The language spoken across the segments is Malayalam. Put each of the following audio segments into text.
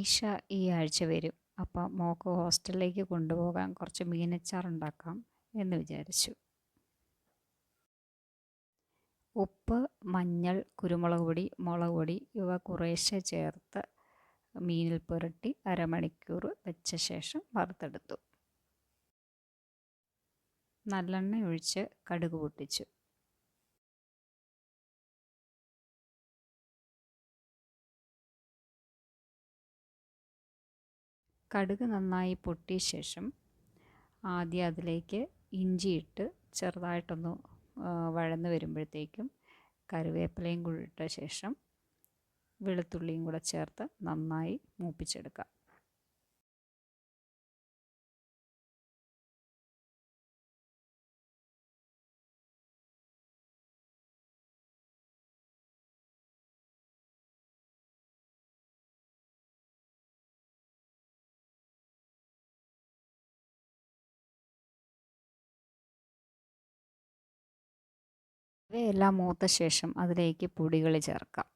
ഇഷ ഈ ആഴ്ച വരും. അപ്പം മോൾക്ക് ഹോസ്റ്റലിലേക്ക് കൊണ്ടുപോകാൻ കുറച്ച് മീനച്ചാറുണ്ടാക്കാം എന്ന് വിചാരിച്ചു. ഉപ്പ്, മഞ്ഞൾ, കുരുമുളക് പൊടി, മുളക് പൊടി ഇവ കുറേശ്ശെ ചേർത്ത് മീനിൽ പുരട്ടി അരമണിക്കൂർ വെച്ച ശേഷം വറുത്തെടുത്തു. നല്ലെണ്ണ ഒഴിച്ച് കടുക് പൊട്ടിച്ചു. കടുക് നന്നായി പൊട്ടിയ ശേഷം ആദ്യം അതിലേക്ക് ഇഞ്ചിയിട്ട് ചെറുതായിട്ടൊന്ന് വഴന്ന് വരുമ്പോഴത്തേക്കും കറിവേപ്പിലയും കൂടി ഇട്ട ശേഷം വെളുത്തുള്ളിയും കൂടെ ചേർത്ത് നന്നായി മൂപ്പിച്ചെടുക്കാം. ഇവയെല്ലാം മൂത്ത ശേഷം അതിലേക്ക് പൊടികൾ ചേർക്കാം.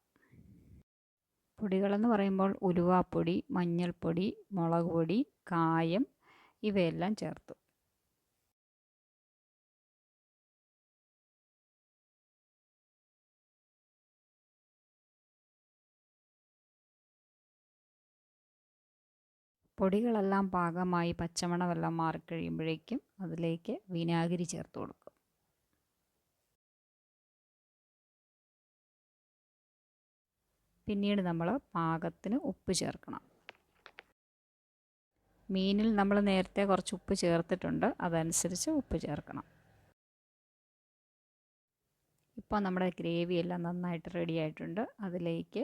പൊടികളെന്ന് പറയുമ്പോൾ ഉലുവാപ്പൊടി, മഞ്ഞൾപ്പൊടി, മുളക് പൊടി, കായം ഇവയെല്ലാം ചേർത്തു. പൊടികളെല്ലാം പാകമായി പച്ചമണമെല്ലാം മാറിക്കഴിയുമ്പോഴേക്കും അതിലേക്ക് വിനാഗിരി ചേർത്ത് കൊടുക്കും. പിന്നീട് നമ്മൾ പാകത്തിന് ഉപ്പ് ചേർക്കണം. മീനിൽ നമ്മൾ നേരത്തെ കുറച്ച് ഉപ്പ് ചേർത്തിട്ടുണ്ട്, അതനുസരിച്ച് ഉപ്പ് ചേർക്കണം. ഇപ്പോൾ നമ്മുടെ ഗ്രേവി എല്ലാം നന്നായിട്ട് റെഡി ആയിട്ടുണ്ട്. അതിലേക്ക്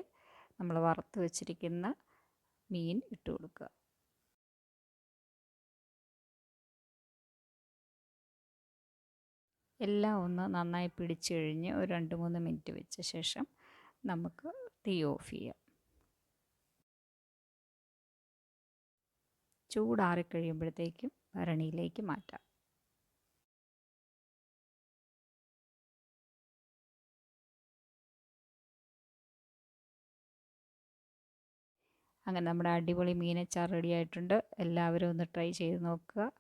നമ്മൾ വറുത്ത് വെച്ചിരിക്കുന്ന മീൻ ഇട്ട് കൊടുക്കുക. എല്ലാം ഒന്ന് നന്നായി പിടിച്ചു കഴിഞ്ഞ് ഒരു 2-3 മിനിറ്റ് വെച്ച ശേഷം നമുക്ക് തീ ഓഫ് ചെയ്യാം. ചൂടാറിക്കഴിയുമ്പോഴത്തേക്കും ഭരണിയിലേക്ക് മാറ്റാം. അങ്ങനെ നമ്മുടെ അടിപൊളി മീനച്ചാർ റെഡി ആയിട്ടുണ്ട്. എല്ലാവരും ഒന്ന് ട്രൈ ചെയ്ത് നോക്കുക.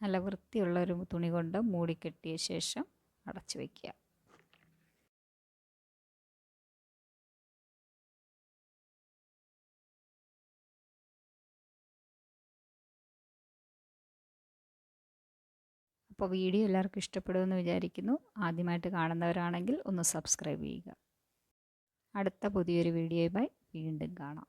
നല്ല വൃത്തിയുള്ളൊരു തുണി കൊണ്ട് മൂടിക്കെട്ടിയ ശേഷം അടച്ചു വയ്ക്കുക. അപ്പോൾ വീഡിയോ എല്ലാവർക്കും ഇഷ്ടപ്പെടുമെന്ന് വിചാരിക്കുന്നു. ആദ്യമായിട്ട് കാണുന്നവരാണെങ്കിൽ ഒന്ന് സബ്സ്ക്രൈബ് ചെയ്യുക. അടുത്ത പുതിയൊരു വീഡിയോയുമായി വീണ്ടും കാണാം.